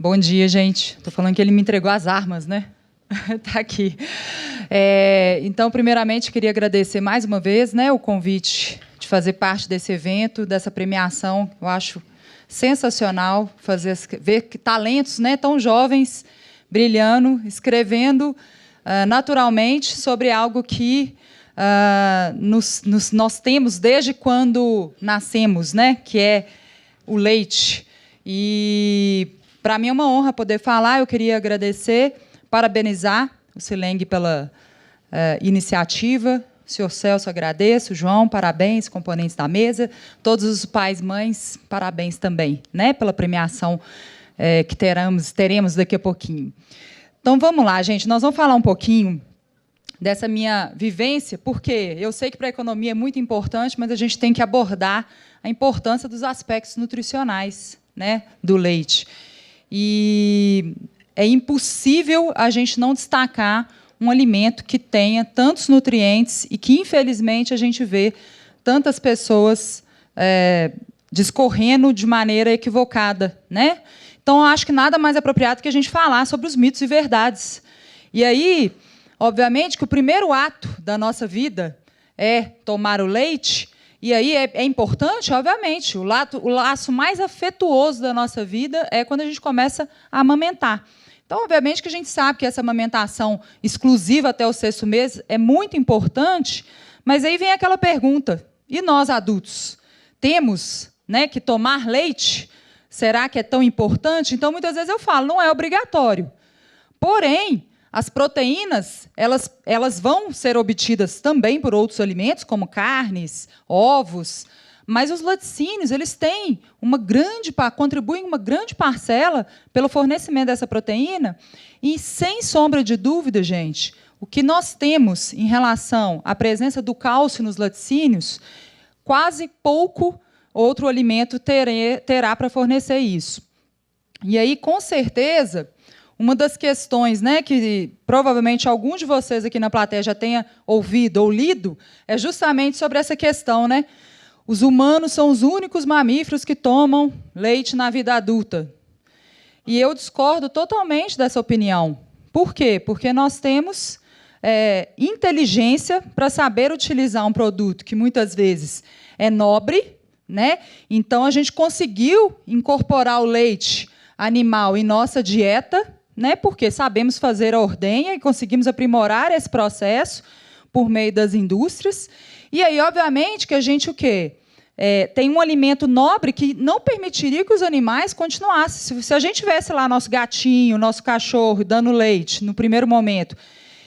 Bom dia, gente. Estou falando que ele me entregou as armas, né? Está aqui. Então, primeiramente, queria agradecer mais uma vez, né, o convite de fazer parte desse evento, dessa premiação. Eu acho sensacional ver talentos, né, tão jovens brilhando, escrevendo naturalmente sobre algo que nós temos desde quando nascemos, né, que é o leite. E para mim é uma honra poder falar. Eu queria agradecer, parabenizar o Sileng pela iniciativa. O senhor Celso, agradeço. João, parabéns, componentes da mesa. Todos os pais, mães, parabéns também, né, pela premiação que teremos daqui a pouquinho. Então, vamos lá, gente. Nós vamos falar um pouquinho dessa minha vivência, porque eu sei que para a economia é muito importante, mas a gente tem que abordar a importância dos aspectos nutricionais, né, do leite. E é impossível a gente não destacar um alimento que tenha tantos nutrientes e que, infelizmente, a gente vê tantas pessoas discorrendo de maneira equivocada, né? Então, eu acho que nada mais apropriado que a gente falar sobre os mitos e verdades. E aí, obviamente, que o primeiro ato da nossa vida é tomar o leite. E aí é importante, obviamente, o laço mais afetuoso da nossa vida é quando a gente começa a amamentar. Então, obviamente, que a gente sabe que essa amamentação exclusiva até o 6º mês é muito importante, mas aí vem aquela pergunta: e nós, adultos, temos, né, que tomar leite? Será que é tão importante? Então, muitas vezes eu falo, não é obrigatório. Porém, as proteínas, elas vão ser obtidas também por outros alimentos, como carnes, ovos, mas os laticínios, eles têm contribuem uma grande parcela pelo fornecimento dessa proteína, e, sem sombra de dúvida, gente, o que nós temos em relação à presença do cálcio nos laticínios, quase pouco outro alimento terá para fornecer isso. E aí, com certeza, uma das questões, né, que provavelmente algum de vocês aqui na plateia já tenha ouvido ou lido, é justamente sobre essa questão, né? Os humanos são os únicos mamíferos que tomam leite na vida adulta. E eu discordo totalmente dessa opinião. Por quê? Porque nós temos inteligência para saber utilizar um produto que muitas vezes é nobre, né? Então, a gente conseguiu incorporar o leite animal em nossa dieta, né, porque sabemos fazer a ordenha e conseguimos aprimorar esse processo por meio das indústrias. E aí, obviamente, que a gente tem um alimento nobre que não permitiria que os animais continuassem. Se a gente tivesse lá nosso gatinho, nosso cachorro dando leite no primeiro momento,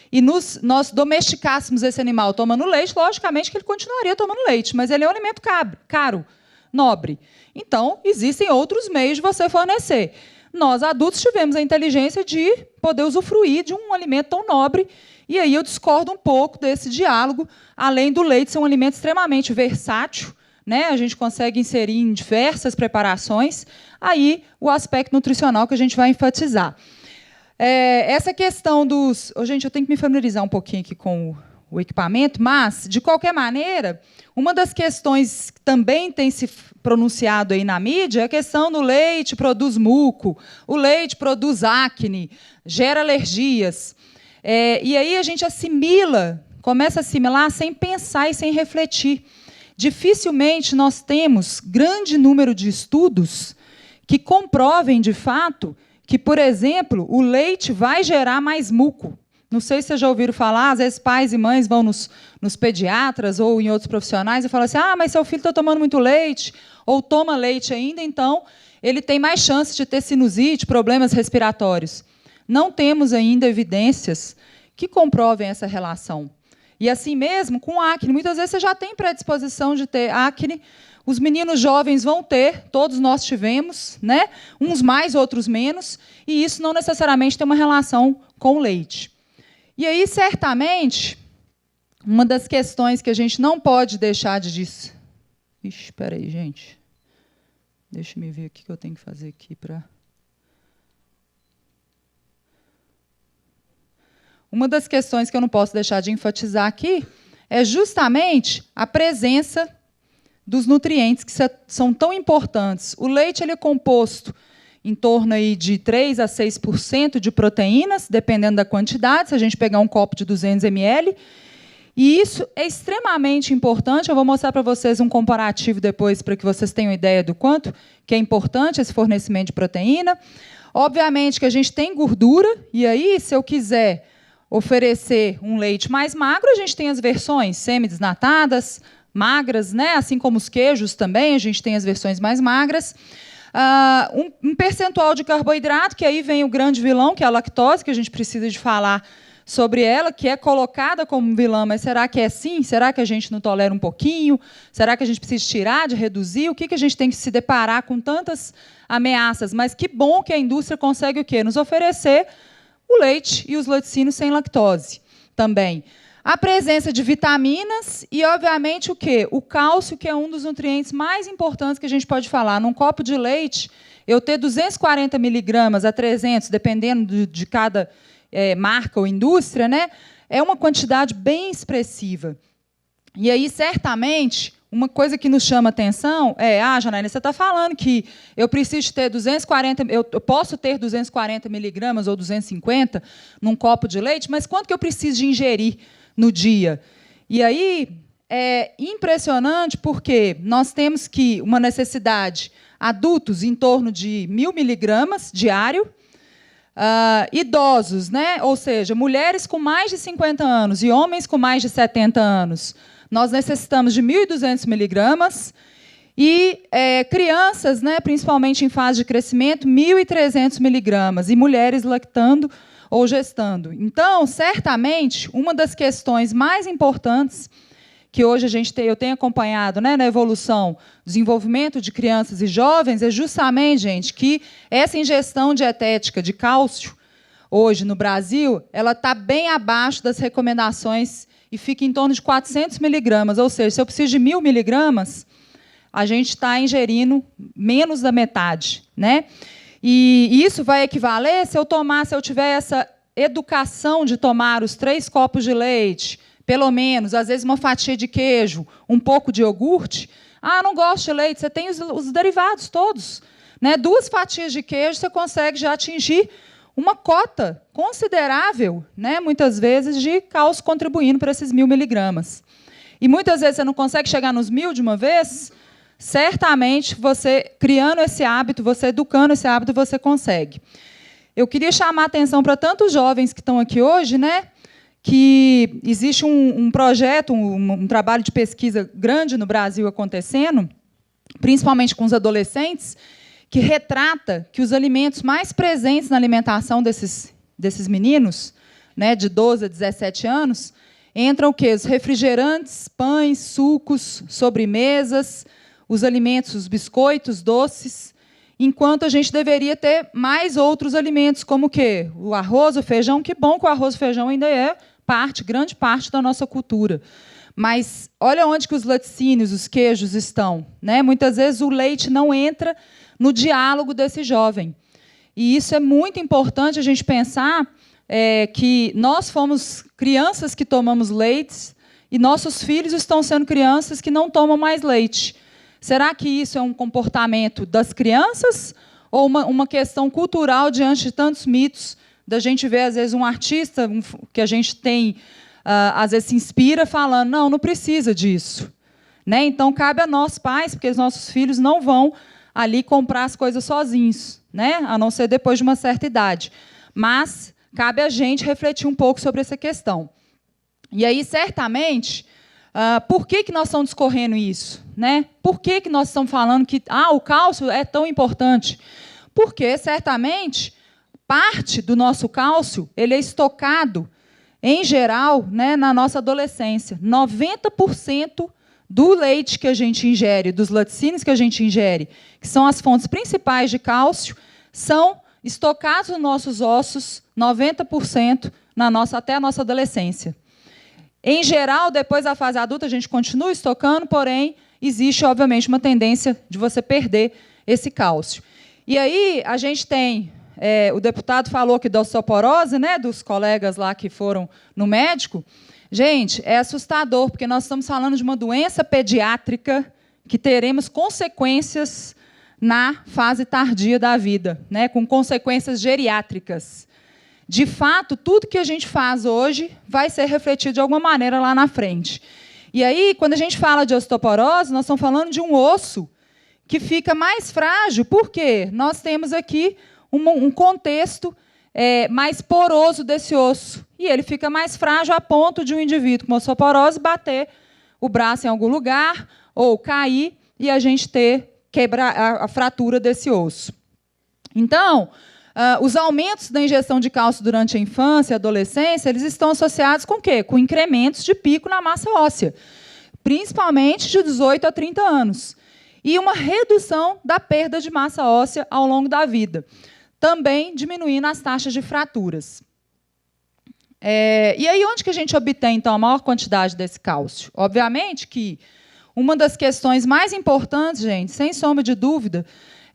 e nós domesticássemos esse animal tomando leite, logicamente que ele continuaria tomando leite, mas ele é um alimento caro, nobre. Então, existem outros meios de você fornecer. Nós, adultos, tivemos a inteligência de poder usufruir de um alimento tão nobre, e aí eu discordo um pouco desse diálogo, além do leite ser um alimento extremamente versátil, né? A gente consegue inserir em diversas preparações, aí o aspecto nutricional que a gente vai enfatizar. Essa questão dos... Gente, eu tenho que me familiarizar um pouquinho aqui com o equipamento, mas, de qualquer maneira, uma das questões que também tem se pronunciado aí na mídia é a questão do leite produz muco, o leite produz acne, gera alergias. E aí a gente começa a assimilar sem pensar e sem refletir. Dificilmente nós temos grande número de estudos que comprovem, de fato, que, por exemplo, o leite vai gerar mais muco. Não sei se vocês já ouviram falar, às vezes pais e mães vão nos pediatras ou em outros profissionais e falam assim: mas seu filho está tomando muito leite, ou toma leite ainda, então ele tem mais chance de ter sinusite, problemas respiratórios. Não temos ainda evidências que comprovem essa relação. E, assim mesmo, com acne, muitas vezes você já tem predisposição de ter acne, os meninos jovens vão ter, todos nós tivemos, né? Uns mais, outros menos, e isso não necessariamente tem uma relação com o leite. E aí, certamente, uma das questões que a gente não pode deixar de dizer... Ixi, espera aí, gente. Deixa eu ver o que eu tenho que fazer aqui para... Uma das questões que eu não posso deixar de enfatizar aqui é justamente a presença dos nutrientes que são tão importantes. O leite ele é composto em torno aí de 3 a 6% de proteínas, dependendo da quantidade, se a gente pegar um copo de 200 ml. E isso é extremamente importante. Eu vou mostrar para vocês um comparativo depois, para que vocês tenham ideia do quanto que é importante esse fornecimento de proteína. Obviamente que a gente tem gordura, e aí, se eu quiser oferecer um leite mais magro, a gente tem as versões semi-desnatadas, magras, né? Assim como os queijos também, a gente tem as versões mais magras. Um percentual de carboidrato, que aí vem o grande vilão, que é a lactose, que a gente precisa de falar sobre ela, que é colocada como vilã, mas será que é sim? Será que a gente não tolera um pouquinho? Será que a gente precisa tirar, de reduzir? O que a gente tem que se deparar com tantas ameaças? Mas que bom que a indústria consegue o quê? Nos oferecer o leite e os laticínios sem lactose também. A presença de vitaminas e, obviamente, o quê? O cálcio, que é um dos nutrientes mais importantes que a gente pode falar. Num copo de leite, eu ter 240 miligramas a 300, dependendo de cada marca ou indústria, né, é uma quantidade bem expressiva. E aí, certamente, uma coisa que nos chama atenção é, Janaína, você está falando que eu preciso ter 240, eu posso ter 240 miligramas ou 250 num copo de leite, mas quanto que eu preciso de ingerir no dia? E aí é impressionante porque nós temos que uma necessidade, adultos em torno de 1.000 miligramas diário, idosos, né? Ou seja, mulheres com mais de 50 anos e homens com mais de 70 anos, nós necessitamos de 1.200 miligramas, e crianças, né, principalmente em fase de crescimento, 1.300 miligramas, e mulheres lactando ou gestando. Então, certamente, uma das questões mais importantes que hoje eu tenho acompanhado, né, na evolução, desenvolvimento de crianças e jovens, é justamente, gente, que essa ingestão dietética de cálcio, hoje no Brasil, ela está bem abaixo das recomendações e fica em torno de 400 miligramas. Ou seja, se eu preciso de 1.000 miligramas, a gente está ingerindo menos da metade, né? E isso vai equivaler, se eu tiver essa educação de tomar os 3 copos de leite, pelo menos, às vezes uma fatia de queijo, um pouco de iogurte. Não gosto de leite, você tem os derivados todos, né? 2 fatias de queijo, você consegue já atingir uma cota considerável, né? Muitas vezes, de cálcio contribuindo para esses 1.000 miligramas. E muitas vezes você não consegue chegar nos 1.000 de uma vez, certamente, você criando esse hábito, você educando esse hábito, você consegue. Eu queria chamar a atenção para tantos jovens que estão aqui hoje, né, que existe um projeto, um trabalho de pesquisa grande no Brasil acontecendo, principalmente com os adolescentes, que retrata que os alimentos mais presentes na alimentação desses meninos, né, de 12 a 17 anos, entram o quê? Os refrigerantes, pães, sucos, sobremesas, os alimentos, os biscoitos, doces, enquanto a gente deveria ter mais outros alimentos, como o quê? O arroz, o feijão. Que bom que o arroz e o feijão ainda é grande parte da nossa cultura. Mas olha onde que os laticínios, os queijos estão, né? Muitas vezes o leite não entra no diálogo desse jovem. E isso é muito importante a gente pensar que nós fomos crianças que tomamos leites e nossos filhos estão sendo crianças que não tomam mais leite. Será que isso é um comportamento das crianças ou uma questão cultural diante de tantos mitos, da gente ver, às vezes, um artista que a gente tem, às vezes, se inspira falando, não precisa disso. Né? Então, cabe a nós, pais, porque os nossos filhos não vão ali comprar as coisas sozinhos, né? A não ser depois de uma certa idade. Mas cabe a gente refletir um pouco sobre essa questão. E aí, certamente, por que nós estamos discorrendo isso? Né? Por que nós estamos falando que o cálcio é tão importante? Porque, certamente, parte do nosso cálcio ele é estocado, em geral, né, na nossa adolescência. 90% do leite que a gente ingere, dos laticínios que a gente ingere, que são as fontes principais de cálcio, são estocados nos nossos ossos, 90% até a nossa adolescência. Em geral, depois da fase adulta, a gente continua estocando, porém, existe, obviamente, uma tendência de você perder esse cálcio. E aí, a gente tem... o deputado falou aqui da osteoporose, né, dos colegas lá que foram no médico. Gente, é assustador, porque nós estamos falando de uma doença pediátrica que teremos consequências na fase tardia da vida, né, com consequências geriátricas. De fato, tudo que a gente faz hoje vai ser refletido de alguma maneira lá na frente. E aí, quando a gente fala de osteoporose, nós estamos falando de um osso que fica mais frágil. Por quê? Nós temos aqui um contexto mais poroso desse osso. E ele fica mais frágil a ponto de um indivíduo com osteoporose bater o braço em algum lugar ou cair e a gente quebrar a fratura desse osso. Então, os aumentos da injeção de cálcio durante a infância e adolescência, eles estão associados com o quê? Com incrementos de pico na massa óssea, principalmente de 18 a 30 anos. E uma redução da perda de massa óssea ao longo da vida, também diminuindo as taxas de fraturas. E aí, onde que a gente obtém, então, a maior quantidade desse cálcio? Obviamente que uma das questões mais importantes, gente, sem sombra de dúvida,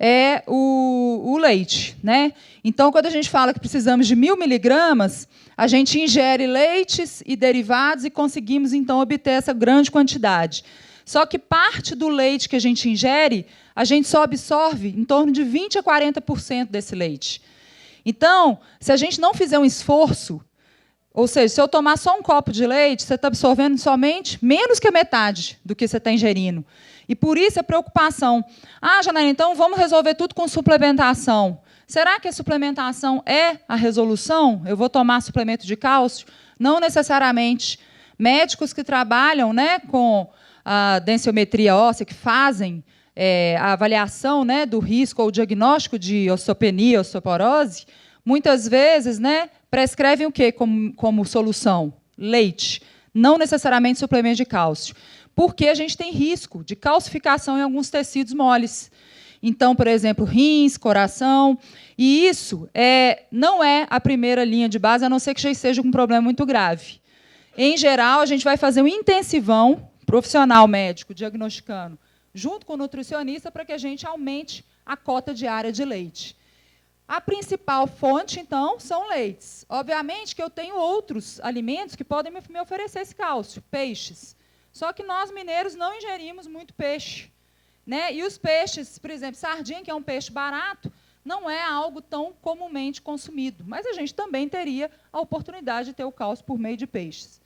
é o leite, né? Então, quando a gente fala que precisamos de 1.000 miligramas, a gente ingere leites e derivados e conseguimos, então, obter essa grande quantidade. Só que parte do leite que a gente ingere, a gente só absorve em torno de 20% a 40% desse leite. Então, se a gente não fizer um esforço, ou seja, se eu tomar só um copo de leite, você está absorvendo somente menos que a metade do que você está ingerindo. E, por isso, a preocupação. Janaína, então vamos resolver tudo com suplementação. Será que a suplementação é a resolução? Eu vou tomar suplemento de cálcio? Não necessariamente. Médicos que trabalham, né, com a densiometria óssea, que fazem a avaliação, né, do risco ou diagnóstico de osteopenia, osteoporose, muitas vezes, né, prescrevem o quê como solução? Leite. Não necessariamente suplemento de cálcio. Porque a gente tem risco de calcificação em alguns tecidos moles. Então, por exemplo, rins, coração. E isso não é a primeira linha de base, a não ser que já esteja com um problema muito grave. Em geral, a gente vai fazer um intensivão, profissional médico, diagnosticando, junto com o nutricionista, para que a gente aumente a cota diária de leite. A principal fonte, então, são leites. Obviamente que eu tenho outros alimentos que podem me oferecer esse cálcio, peixes. Só que nós, mineiros, não ingerimos muito peixe, né? E os peixes, por exemplo, sardinha, que é um peixe barato, não é algo tão comumente consumido. Mas a gente também teria a oportunidade de ter o cálcio por meio de peixes.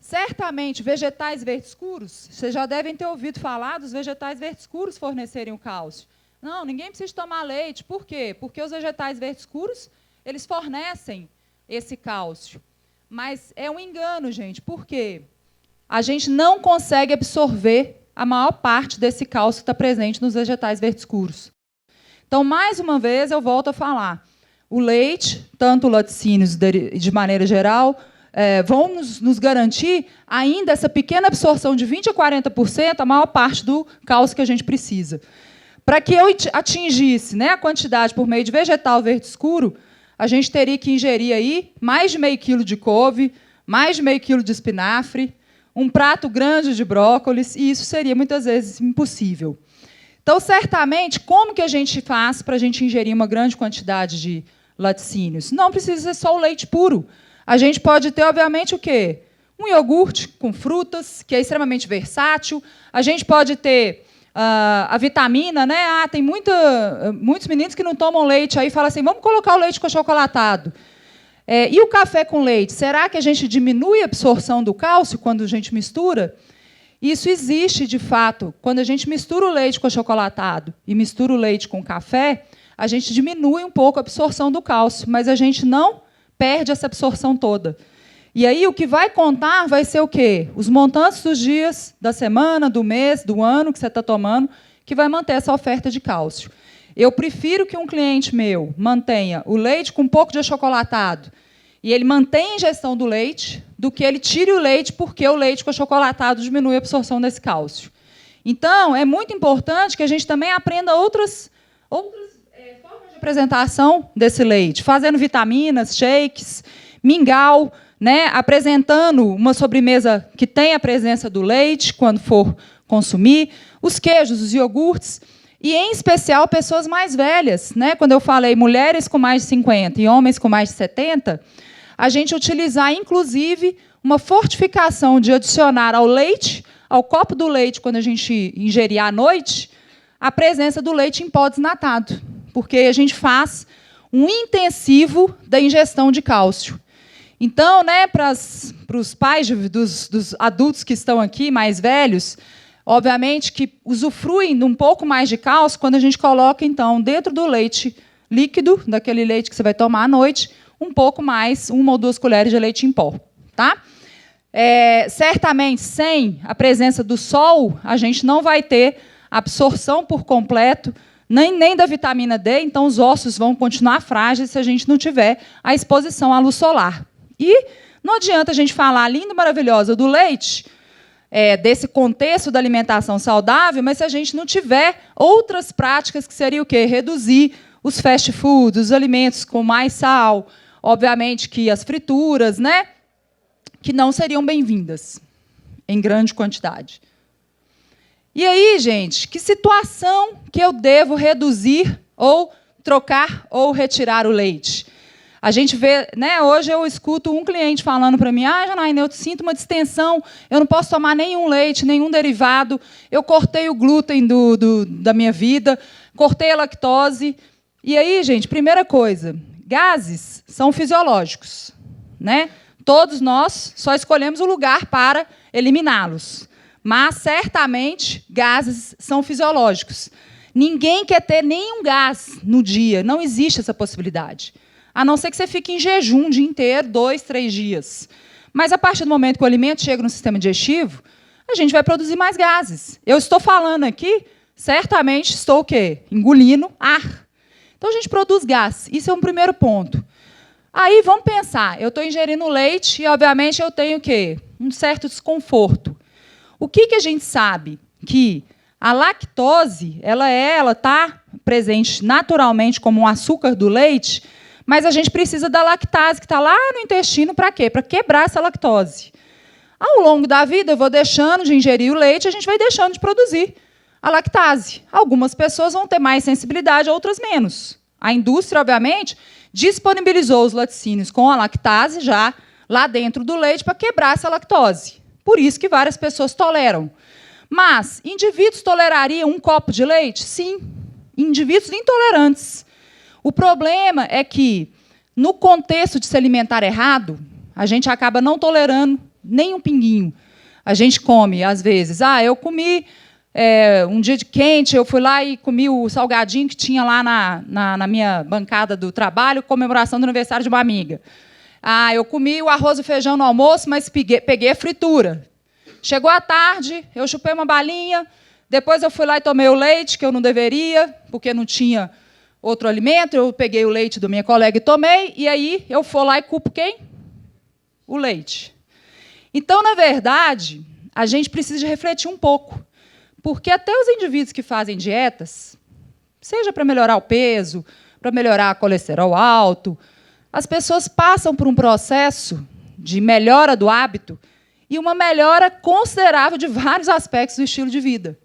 Certamente, vegetais verdes escuros, vocês já devem ter ouvido falar dos vegetais verdes escuros fornecerem o cálcio. Não, ninguém precisa tomar leite. Por quê? Porque os vegetais verdes escuros, eles fornecem esse cálcio. Mas é um engano, gente. Por quê? A gente não consegue absorver a maior parte desse cálcio que está presente nos vegetais verdes escuros. Então, mais uma vez, eu volto a falar. O leite, tanto laticínios de maneira geral, vão nos garantir ainda essa pequena absorção de 20% a 40%, a maior parte do cálcio que a gente precisa. Para que eu atingisse, né, a quantidade por meio de vegetal verde escuro, a gente teria que ingerir aí mais de meio quilo de couve, mais de meio quilo de espinafre, um prato grande de brócolis, e isso seria, muitas vezes, impossível. Então, certamente, como que a gente faz para a gente ingerir uma grande quantidade de laticínios? Não precisa ser só o leite puro. A gente pode ter, obviamente, o quê? Um iogurte com frutas, que é extremamente versátil. A gente pode ter a vitamina, né? Tem muitos meninos que não tomam leite, aí falam assim, vamos colocar o leite com achocolatado. E o café com leite? Será que a gente diminui a absorção do cálcio quando a gente mistura? Isso existe, de fato. Quando a gente mistura o leite com achocolatado e mistura o leite com café, a gente diminui um pouco a absorção do cálcio, mas a gente não perde essa absorção toda. E aí o que vai contar vai ser o quê? Os montantes dos dias, da semana, do mês, do ano que você está tomando, que vai manter essa oferta de cálcio. Eu prefiro que um cliente meu mantenha o leite com um pouco de achocolatado e ele mantenha a ingestão do leite, do que ele tire o leite porque o leite com achocolatado diminui a absorção desse cálcio. Então, é muito importante que a gente também aprenda outras formas de apresentação desse leite, fazendo vitaminas, shakes, mingau, né, apresentando uma sobremesa que tem a presença do leite, quando for consumir, os queijos, os iogurtes, e, em especial, pessoas mais velhas. Né? Quando eu falei mulheres com mais de 50 e homens com mais de 70, a gente utilizar, inclusive, uma fortificação de adicionar ao leite, ao copo do leite, quando a gente ingerir à noite, a presença do leite em pó desnatado, porque a gente faz um intensivo da ingestão de cálcio. Então, né, para os pais dos adultos que estão aqui, mais velhos, obviamente que usufruem de um pouco mais de cálcio quando a gente coloca, então, dentro do leite líquido, daquele leite que você vai tomar à noite, um pouco mais, 1 ou 2 colheres de leite em pó. Tá? Certamente, sem a presença do sol, a gente não vai ter absorção por completo, nem da vitamina D, então os ossos vão continuar frágeis se a gente não tiver a exposição à luz solar. E não adianta a gente falar linda e maravilhosa do leite, desse contexto da alimentação saudável, mas se a gente não tiver outras práticas que seria o quê? Reduzir os fast foods, os alimentos com mais sal, obviamente que as frituras, né, que não seriam bem-vindas em grande quantidade. E aí, gente, que situação que eu devo reduzir ou trocar ou retirar o leite? A gente vê, né, hoje eu escuto um cliente falando para mim, Janaína, eu sinto uma distensão, eu não posso tomar nenhum leite, nenhum derivado, eu cortei o glúten da minha vida, cortei a lactose. E aí, gente, primeira coisa, gases são fisiológicos, né? Todos nós só escolhemos o lugar para eliminá-los. Mas, certamente, gases são fisiológicos. Ninguém quer ter nenhum gás no dia, não existe essa possibilidade. A não ser que você fique em jejum o dia inteiro, 2, 3 dias. Mas, a partir do momento que o alimento chega no sistema digestivo, a gente vai produzir mais gases. Eu estou falando aqui, certamente estou o quê? Engolindo ar. Então, a gente produz gás. Isso é um primeiro ponto. Aí, vamos pensar. Eu estou ingerindo leite e, obviamente, eu tenho o quê? Um certo desconforto. O que a gente sabe? Que a lactose ela está presente naturalmente como um açúcar do leite, mas a gente precisa da lactase, que está lá no intestino, para quê? Para quebrar essa lactose. Ao longo da vida, eu vou deixando de ingerir o leite, a gente vai deixando de produzir a lactase. Algumas pessoas vão ter mais sensibilidade, outras menos. A indústria, obviamente, disponibilizou os laticínios com a lactase já lá dentro do leite para quebrar essa lactose. Por isso que várias pessoas toleram. Mas indivíduos tolerariam um copo de leite? Sim. Indivíduos intolerantes. O problema é que, no contexto de se alimentar errado, a gente acaba não tolerando nem um pinguinho. A gente come, às vezes, eu comi um dia de quente, eu fui lá e comi o salgadinho que tinha lá na minha bancada do trabalho, comemoração do aniversário de uma amiga. Eu comi o arroz e feijão no almoço, mas peguei a fritura. Chegou à tarde, eu chupei uma balinha, depois eu fui lá e tomei o leite, que eu não deveria, porque não tinha outro alimento, eu peguei o leite da minha colega e tomei, e aí eu vou lá e culpo quem? O leite. Então, na verdade, a gente precisa de refletir um pouco, porque até os indivíduos que fazem dietas, seja para melhorar o peso, para melhorar o colesterol alto, as pessoas passam por um processo de melhora do hábito e uma melhora considerável de vários aspectos do estilo de vida.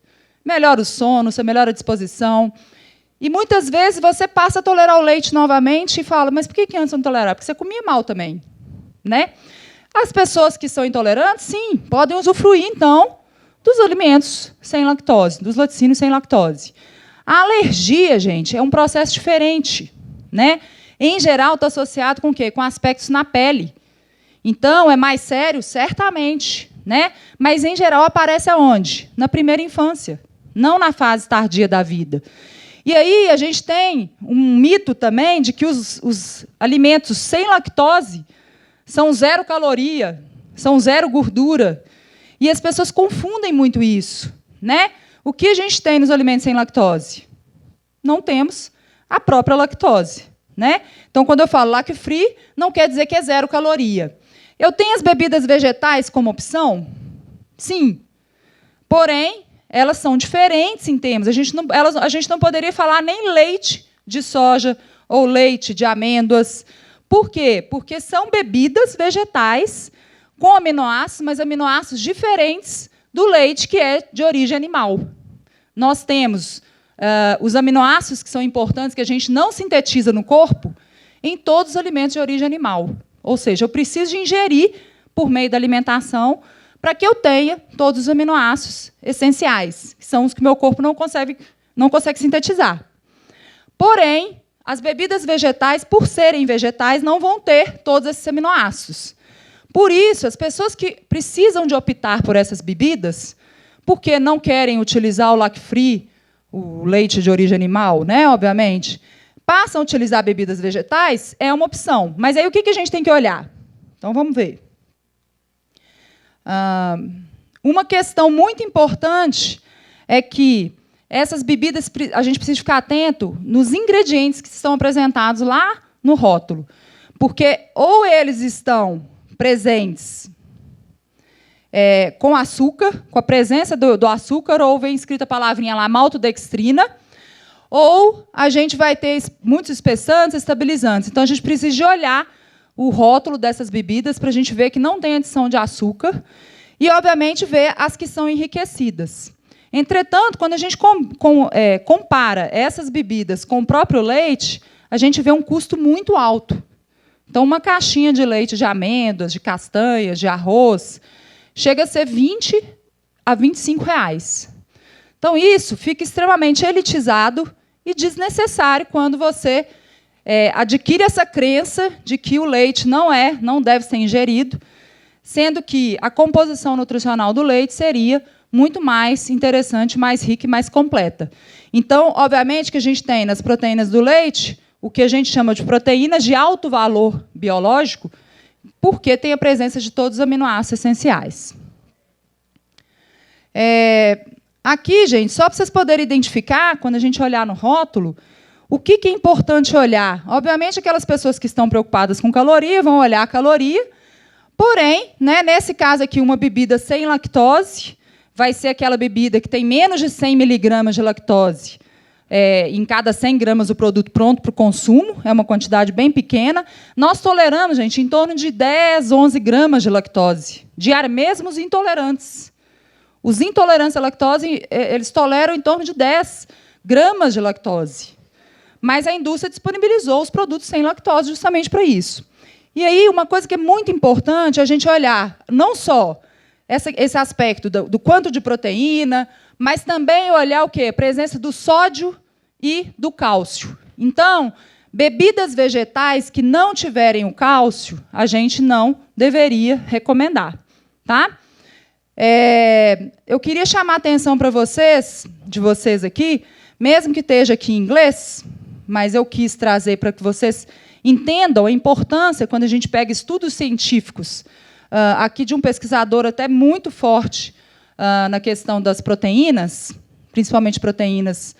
Melhora o sono, você melhora a disposição. E, muitas vezes, você passa a tolerar o leite novamente e fala, mas por que antes eu não tolerava? Porque você comia mal também. Né? As pessoas que são intolerantes, sim, podem usufruir, então, dos alimentos sem lactose, dos laticínios sem lactose. A alergia, gente, é um processo diferente. Né? Em geral, está associado com o quê? Com aspectos na pele. Então, é mais sério? Certamente. Né? Mas, em geral, aparece aonde? Na primeira infância, não na fase tardia da vida. E aí a gente tem um mito também de que os alimentos sem lactose são 0 caloria, são 0 gordura. E as pessoas confundem muito isso. Né? O que a gente tem nos alimentos sem lactose? Não temos a própria lactose. Né? Então, quando eu falo lac-free, não quer dizer que é 0 caloria. Eu tenho as bebidas vegetais como opção? Sim. Porém, elas são diferentes em termos. A gente não poderia falar nem leite de soja ou leite de amêndoas. Por quê? Porque são bebidas vegetais com aminoácidos, mas aminoácidos diferentes do leite, que é de origem animal. Nós temos os aminoácidos que são importantes, que a gente não sintetiza no corpo, em todos os alimentos de origem animal. Ou seja, eu preciso de ingerir, por meio da alimentação, para que eu tenha todos os aminoácidos essenciais, que são os que o meu corpo não consegue não consegue sintetizar. Porém, as bebidas vegetais, por serem vegetais, não vão ter todos esses aminoácidos. Por isso, as pessoas que precisam de optar por essas bebidas, porque não querem utilizar o lacto-free, o leite de origem animal, né, obviamente, passam a utilizar bebidas vegetais, é uma opção. Mas aí o que a gente tem que olhar? Então, vamos ver. Uma questão muito importante é que essas bebidas, a gente precisa ficar atento nos ingredientes que estão apresentados lá no rótulo. Porque ou eles estão presentes com açúcar, com a presença do açúcar, ou vem escrita a palavrinha lá, maltodextrina, ou a gente vai ter muitos espessantes, estabilizantes. Então, a gente precisa de olhar o rótulo dessas bebidas para a gente ver que não tem adição de açúcar e, obviamente, ver as que são enriquecidas. Entretanto, quando a gente compara essas bebidas com o próprio leite, a gente vê um custo muito alto. Então, uma caixinha de leite de amêndoas, de castanhas, de arroz, chega a ser R$20 a R$25. Então, isso fica extremamente elitizado e desnecessário quando você adquire essa crença de que o leite não deve ser ingerido, sendo que a composição nutricional do leite seria muito mais interessante, mais rica e mais completa. Então, obviamente, que a gente tem nas proteínas do leite o que a gente chama de proteínas de alto valor biológico, porque tem a presença de todos os aminoácidos essenciais. Aqui, gente, só para vocês poderem identificar, quando a gente olhar no rótulo, o que é importante olhar? Obviamente, aquelas pessoas que estão preocupadas com caloria vão olhar a caloria, porém, né, nesse caso aqui, uma bebida sem lactose vai ser aquela bebida que tem menos de 100 miligramas de lactose em cada 100 gramas do produto pronto para o consumo, é uma quantidade bem pequena. Nós toleramos, gente, em torno de 10, 11 gramas de lactose, mesmo os intolerantes. Os intolerantes à lactose, eles toleram em torno de 10 gramas de lactose. Mas a indústria disponibilizou os produtos sem lactose justamente para isso. E aí, uma coisa que é muito importante é a gente olhar não só esse aspecto do quanto de proteína, mas também olhar o quê? A presença do sódio e do cálcio. Então, bebidas vegetais que não tiverem o cálcio, a gente não deveria recomendar. Tá? Eu queria chamar a atenção para de vocês aqui, mesmo que esteja aqui em inglês, mas eu quis trazer para que vocês entendam a importância quando a gente pega estudos científicos, aqui de um pesquisador até muito forte na questão das proteínas, principalmente proteínas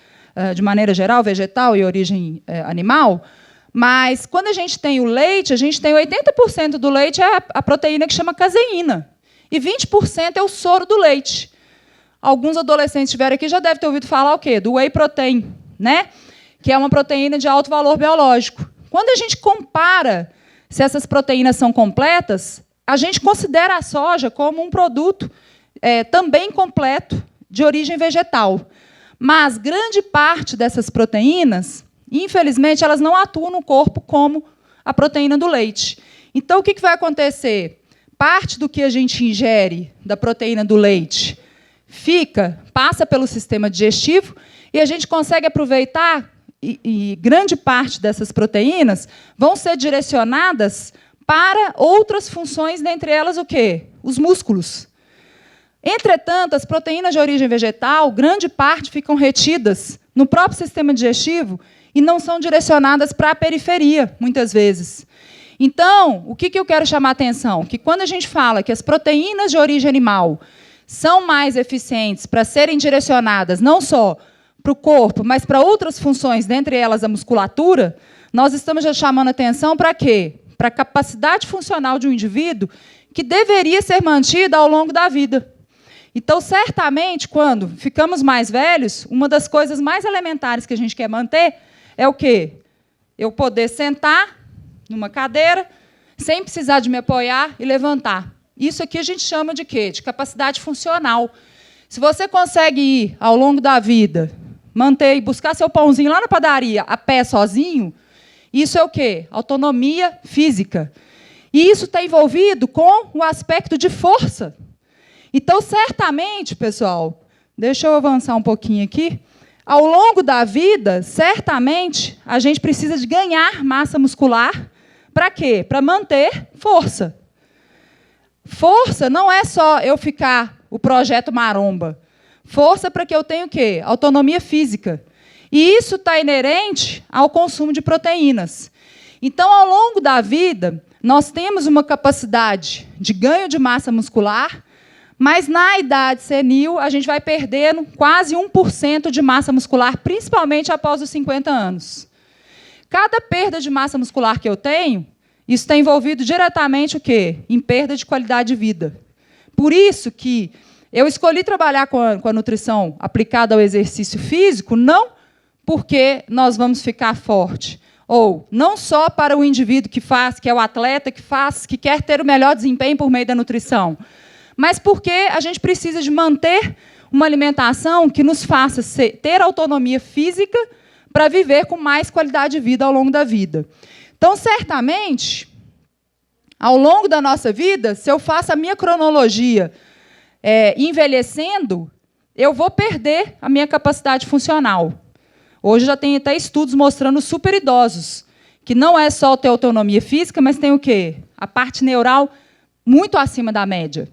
de maneira geral, vegetal e origem animal, mas quando a gente tem o leite, a gente tem 80% do leite a proteína que chama caseína, e 20% é o soro do leite. Alguns adolescentes que estiveram aqui já devem ter ouvido falar o quê? Do whey protein, né? Que é uma proteína de alto valor biológico. Quando a gente compara se essas proteínas são completas, a gente considera a soja como um produto também completo de origem vegetal. Mas grande parte dessas proteínas, infelizmente, elas não atuam no corpo como a proteína do leite. Então, o que vai acontecer? Parte do que a gente ingere da proteína do leite passa pelo sistema digestivo e a gente consegue aproveitar, e grande parte dessas proteínas vão ser direcionadas para outras funções, dentre elas o quê? Os músculos. Entretanto, as proteínas de origem vegetal, grande parte ficam retidas no próprio sistema digestivo e não são direcionadas para a periferia, muitas vezes. Então, o que eu quero chamar a atenção? Que quando a gente fala que as proteínas de origem animal são mais eficientes para serem direcionadas não só para o corpo, mas para outras funções, dentre elas a musculatura, nós estamos já chamando a atenção para quê? Para a capacidade funcional de um indivíduo que deveria ser mantida ao longo da vida. Então, certamente, quando ficamos mais velhos, uma das coisas mais elementares que a gente quer manter é o quê? Eu poder sentar numa cadeira, sem precisar de me apoiar e levantar. Isso aqui a gente chama de quê? De capacidade funcional. Se você consegue ir, ao longo da vida, manter e buscar seu pãozinho lá na padaria, a pé, sozinho, isso é o quê? Autonomia física. E isso está envolvido com o aspecto de força. Então, certamente, pessoal, deixa eu avançar um pouquinho aqui. ao longo da vida, certamente, a gente precisa de ganhar massa muscular. Para quê? Para manter força. Força não é só eu ficar o projeto maromba. Força para que eu tenha o quê? Autonomia física. E isso está inerente ao consumo de proteínas. Então, ao longo da vida, nós temos uma capacidade de ganho de massa muscular, mas na idade senil a gente vai perdendo quase 1% de massa muscular, principalmente após os 50 anos. Cada perda de massa muscular que eu tenho, isso está envolvido diretamente o quê? Em perda de qualidade de vida. Por isso que eu escolhi trabalhar com a nutrição aplicada ao exercício físico, não porque nós vamos ficar forte, ou não só para o indivíduo que faz, que é o atleta que faz, que quer ter o melhor desempenho por meio da nutrição, mas porque a gente precisa de manter uma alimentação que nos faça ter autonomia física para viver com mais qualidade de vida ao longo da vida. Então, certamente, ao longo da nossa vida, se eu faço a minha cronologia envelhecendo, eu vou perder a minha capacidade funcional. Hoje já tem até estudos mostrando os superidosos, que não é só ter autonomia física, mas tem o quê? A parte neural muito acima da média.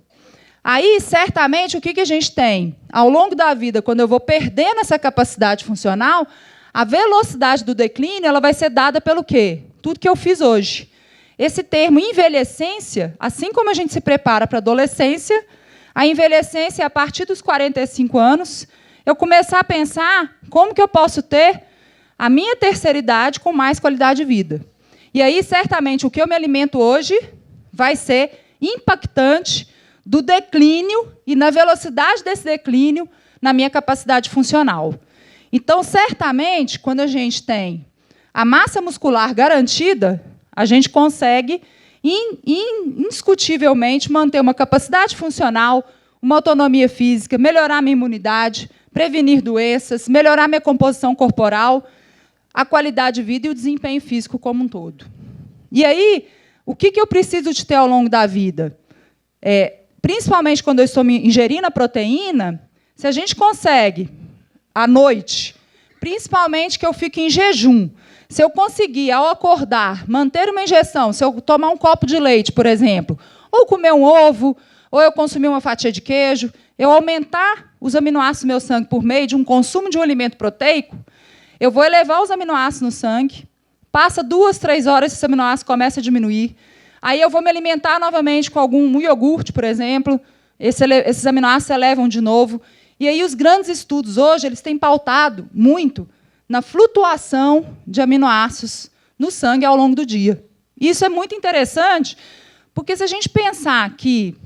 Aí, certamente, o que a gente tem? Ao longo da vida, quando eu vou perdendo essa capacidade funcional, a velocidade do declínio ela vai ser dada pelo quê? Tudo que eu fiz hoje. Esse termo envelhecência, assim como a gente se prepara para a adolescência, a envelhecência, a partir dos 45 anos, eu começar a pensar como que eu posso ter a minha terceira idade com mais qualidade de vida. E aí, certamente, o que eu me alimento hoje vai ser impactante do declínio e na velocidade desse declínio na minha capacidade funcional. Então, certamente, quando a gente tem a massa muscular garantida, a gente consegue, indiscutivelmente, manter uma capacidade funcional, uma autonomia física, melhorar a minha imunidade, prevenir doenças, melhorar a minha composição corporal, a qualidade de vida e o desempenho físico como um todo. E aí, o que eu preciso de ter ao longo da vida? Principalmente quando eu estou me ingerindo a proteína, se a gente consegue, à noite, principalmente que eu fique em jejum, se eu conseguir, ao acordar, manter uma ingestão, se eu tomar um copo de leite, por exemplo, ou comer um ovo, ou eu consumir uma fatia de queijo, eu aumentar os aminoácidos do meu sangue por meio de um consumo de um alimento proteico, eu vou elevar os aminoácidos no sangue, passa 2, 3 horas, esse aminoácido começa a diminuir, aí eu vou me alimentar novamente com algum iogurte, por exemplo, esses aminoácidos se elevam de novo. E aí os grandes estudos hoje eles têm pautado muito na flutuação de aminoácidos no sangue ao longo do dia. Isso é muito interessante, porque se a gente pensar que,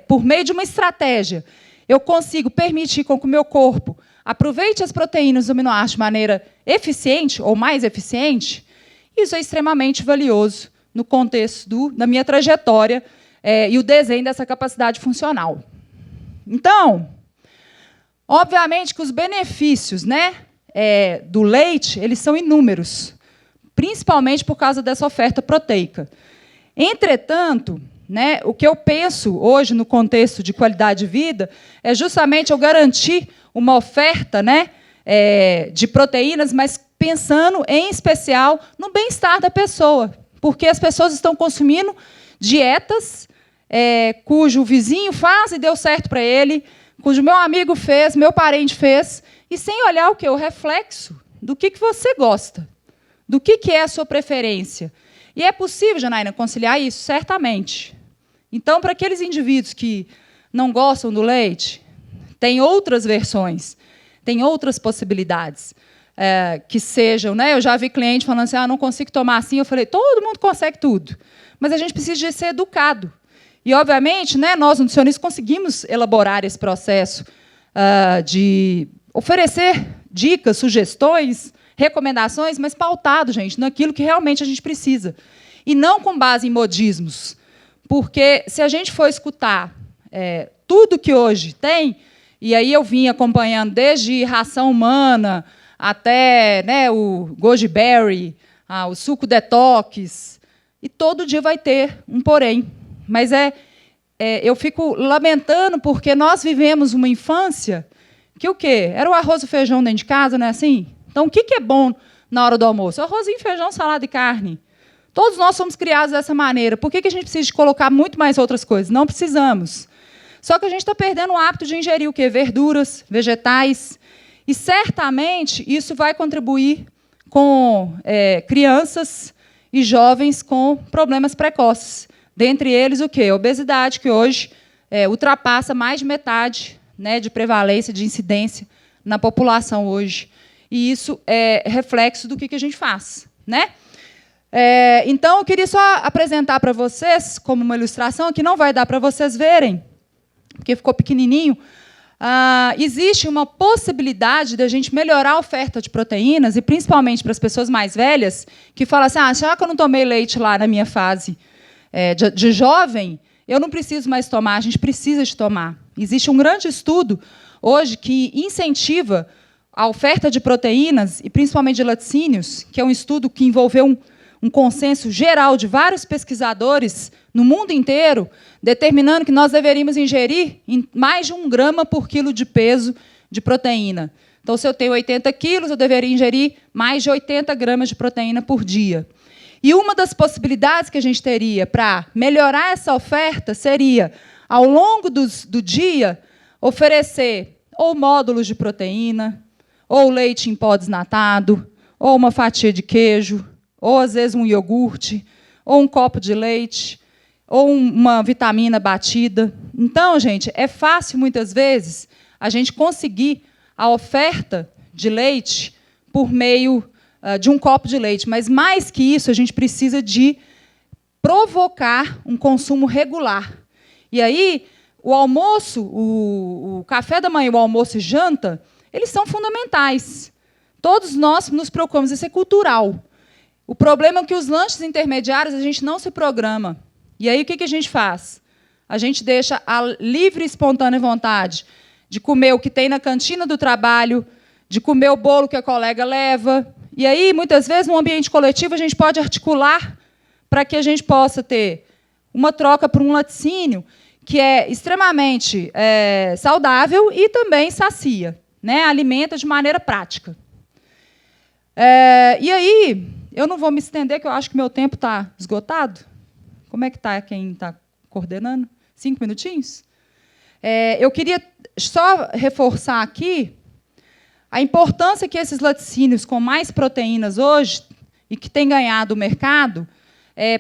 por meio de uma estratégia, eu consigo permitir com que o meu corpo aproveite as proteínas dos aminoácidos de maneira eficiente ou mais eficiente, isso é extremamente valioso no contexto da minha trajetória e o desenho dessa capacidade funcional. Então, obviamente que os benefícios, do leite eles são inúmeros, principalmente por causa dessa oferta proteica. Entretanto, o que eu penso hoje no contexto de qualidade de vida é justamente eu garantir uma oferta de proteínas, mas pensando, em especial, no bem-estar da pessoa, porque as pessoas estão consumindo dietas cujo vizinho faz e deu certo para ele, cujo meu amigo fez, meu parente fez, e sem olhar o quê? O reflexo do que você gosta, do que é a sua preferência. E é possível, Janaína, conciliar isso? Certamente. Então, para aqueles indivíduos que não gostam do leite, tem outras versões, tem outras possibilidades que sejam... Eu já vi cliente falando assim, não consigo tomar assim. Eu falei, todo mundo consegue tudo, mas a gente precisa de ser educado. E, obviamente, nós, nutricionistas, conseguimos elaborar esse processo de oferecer dicas, sugestões, recomendações, mas pautado, gente, naquilo que realmente a gente precisa. E não com base em modismos. Porque, se a gente for escutar tudo que hoje tem, e aí eu vim acompanhando desde ração humana até o goji berry, o suco detox, e todo dia vai ter um porém. Mas eu fico lamentando porque nós vivemos uma infância que o quê? Era o arroz e feijão dentro de casa, não é assim? Então, o que é bom na hora do almoço? Arrozinho, feijão, salada e carne. Todos nós somos criados dessa maneira. Por que a gente precisa de colocar muito mais outras coisas? Não precisamos. Só que a gente está perdendo o hábito de ingerir o quê? Verduras, vegetais. E, certamente, isso vai contribuir com crianças e jovens com problemas precoces. Dentre eles, o quê? A obesidade, que hoje ultrapassa mais de metade, né, de prevalência, de incidência na população hoje. E isso é reflexo do que a gente faz, né? Então, eu queria só apresentar para vocês, como uma ilustração, que não vai dar para vocês verem, porque ficou pequenininho. Existe uma possibilidade de a gente melhorar a oferta de proteínas, e principalmente para as pessoas mais velhas, que falam assim, já que eu não tomei leite lá na minha fase de jovem, eu não preciso mais tomar, a gente precisa de tomar. Existe um grande estudo hoje que incentiva a oferta de proteínas, e principalmente de laticínios, que é um estudo que envolveu um consenso geral de vários pesquisadores no mundo inteiro, determinando que nós deveríamos ingerir mais de 1 grama por quilo de peso de proteína. Então, se eu tenho 80 quilos, eu deveria ingerir mais de 80 gramas de proteína por dia. E uma das possibilidades que a gente teria para melhorar essa oferta seria, ao longo do dia, oferecer ou módulos de proteína, ou leite em pó desnatado, ou uma fatia de queijo, ou, às vezes, um iogurte, ou um copo de leite, ou uma vitamina batida. Então, gente, é fácil, muitas vezes, a gente conseguir a oferta de leite por meio de um copo de leite. Mas, mais que isso, a gente precisa de provocar um consumo regular. E aí, o almoço, o café da manhã, o almoço e janta, eles são fundamentais. Todos nós nos preocupamos, isso é cultural. O problema é que os lanches intermediários a gente não se programa. E aí o que a gente faz? A gente deixa a livre e espontânea vontade de comer o que tem na cantina do trabalho, de comer o bolo que a colega leva. E aí, muitas vezes, no ambiente coletivo, a gente pode articular para que a gente possa ter uma troca por um laticínio que é extremamente saudável e também sacia, né? Alimenta de maneira prática. E aí, eu não vou me estender, que eu acho que meu tempo está esgotado. Como é que está quem está coordenando? 5 minutinhos? Eu queria só reforçar aqui a importância que esses laticínios com mais proteínas hoje, e que têm ganhado o mercado,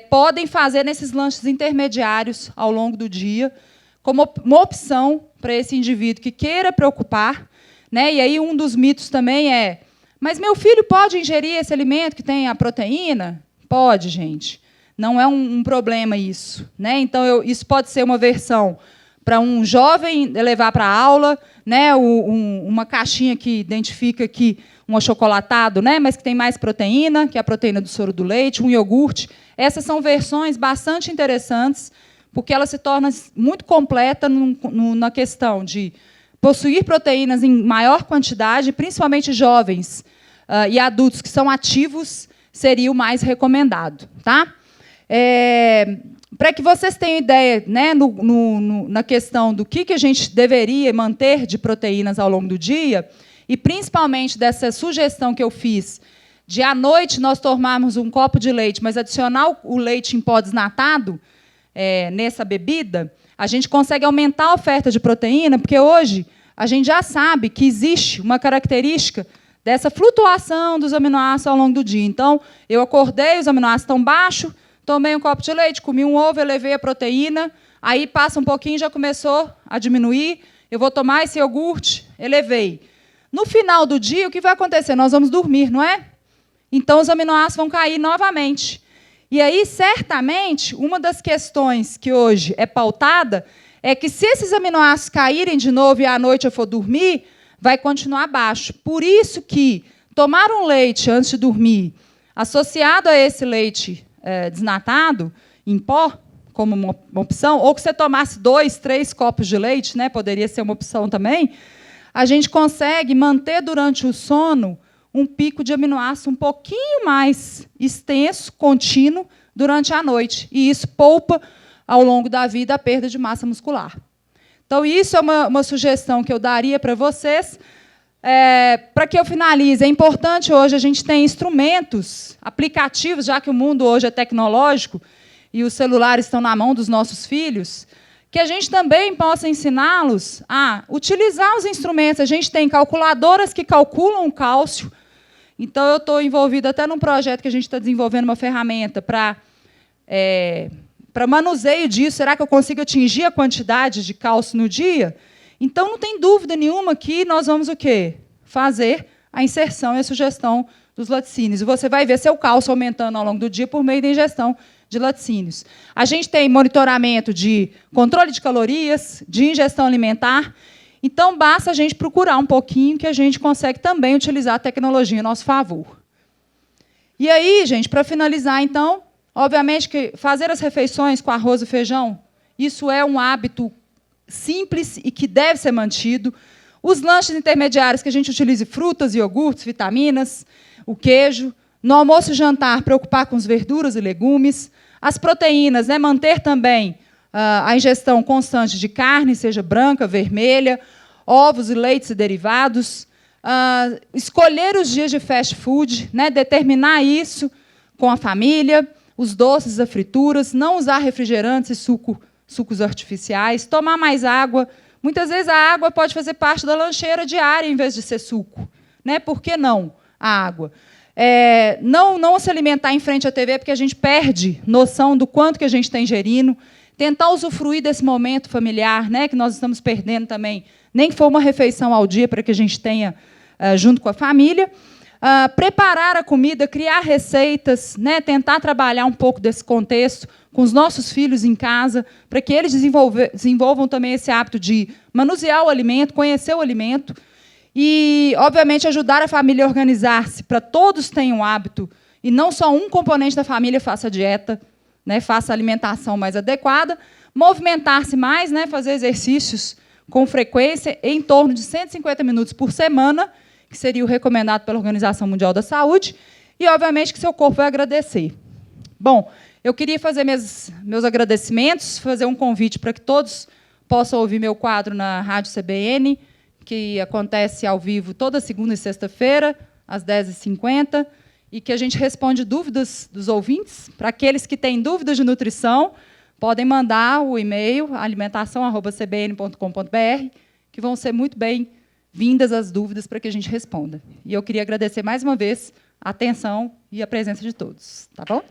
podem fazer nesses lanches intermediários ao longo do dia, como uma opção para esse indivíduo que queira preocupar, né? E aí um dos mitos também é: mas meu filho pode ingerir esse alimento que tem a proteína? Pode, gente. Não é um problema isso, né? Então, isso pode ser uma versão para um jovem levar para a aula, né? Uma caixinha que identifica que um achocolatado, né? Mas que tem mais proteína, que é a proteína do soro do leite, um iogurte. Essas são versões bastante interessantes, porque ela se torna muito completa na questão de possuir proteínas em maior quantidade, principalmente jovens e adultos que são ativos, seria o mais recomendado. Tá? Para que vocês tenham ideia, né, na questão do que a gente deveria manter de proteínas ao longo do dia, e principalmente dessa sugestão que eu fiz, de à noite nós tomarmos um copo de leite, mas adicionar o leite em pó desnatado nessa bebida, a gente consegue aumentar a oferta de proteína, porque hoje a gente já sabe que existe uma característica dessa flutuação dos aminoácidos ao longo do dia. Então, eu acordei, os aminoácidos estão baixos, tomei um copo de leite, comi um ovo, elevei a proteína, aí passa um pouquinho, já começou a diminuir, eu vou tomar esse iogurte, elevei. No final do dia, o que vai acontecer? Nós vamos dormir, não é? Então, os aminoácidos vão cair novamente. E aí, certamente, uma das questões que hoje é pautada é que, se esses aminoácidos caírem de novo e à noite eu for dormir, vai continuar baixo. Por isso que tomar um leite antes de dormir, associado a esse leite desnatado, em pó, como uma opção, ou que você tomasse 2, 3 copos de leite, né, poderia ser uma opção também, a gente consegue manter durante o sono um pico de aminoácido um pouquinho mais extenso, contínuo, durante a noite. E isso poupa, ao longo da vida, a perda de massa muscular. Então, isso é uma sugestão que eu daria para vocês. Para que eu finalize, é importante hoje a gente ter instrumentos, aplicativos, já que o mundo hoje é tecnológico e os celulares estão na mão dos nossos filhos, que a gente também possa ensiná-los a utilizar os instrumentos. A gente tem calculadoras que calculam o cálcio. Então, eu estou envolvida até num projeto que a gente está desenvolvendo uma ferramenta para manuseio disso. Será que eu consigo atingir a quantidade de cálcio no dia? Então, não tem dúvida nenhuma que nós vamos o quê? Fazer a inserção e a sugestão dos laticínios. E você vai ver seu cálcio aumentando ao longo do dia por meio da ingestão de laticínios. A gente tem monitoramento de controle de calorias, de ingestão alimentar. Então, basta a gente procurar um pouquinho que a gente consegue também utilizar a tecnologia a nosso favor. E aí, gente, para finalizar, então, obviamente que fazer as refeições com arroz e feijão, isso é um hábito simples e que deve ser mantido. Os lanches intermediários, que a gente utilize frutas, iogurtes, vitaminas, o queijo. No almoço e jantar, preocupar com as verduras e legumes. As proteínas, né, manter também a ingestão constante de carne, seja branca, vermelha, ovos e leites e derivados. Escolher os dias de fast food, né, determinar isso com a família. Os doces, as frituras. Não usar refrigerantes e sucos artificiais. Tomar mais água. Muitas vezes a água pode fazer parte da lancheira diária, em vez de ser suco. Né? Por que não a água? Não se alimentar em frente à TV, porque a gente perde noção do quanto que a gente está ingerindo. Tentar usufruir desse momento familiar, né, que nós estamos perdendo também, nem que for uma refeição ao dia, para que a gente tenha junto com a família. Preparar a comida, criar receitas, né, tentar trabalhar um pouco desse contexto com os nossos filhos em casa, para que eles desenvolvam também esse hábito de manusear o alimento, conhecer o alimento. E, obviamente, ajudar a família a organizar-se, para todos tenham um hábito, e não só um componente da família faça a dieta, né, faça a alimentação mais adequada. Movimentar-se mais, né, fazer exercícios com frequência, em torno de 150 minutos por semana, que seria o recomendado pela Organização Mundial da Saúde, e, obviamente, que seu corpo vai agradecer. Bom, eu queria fazer meus agradecimentos, fazer um convite para que todos possam ouvir meu quadro na Rádio CBN, que acontece ao vivo toda segunda e sexta-feira, às 10h50, e que a gente responde dúvidas dos ouvintes. Para aqueles que têm dúvidas de nutrição, podem mandar o e-mail alimentação@cbn.com.br, que vão ser muito bem-vindas as dúvidas para que a gente responda. E eu queria agradecer mais uma vez a atenção e a presença de todos. Tá bom?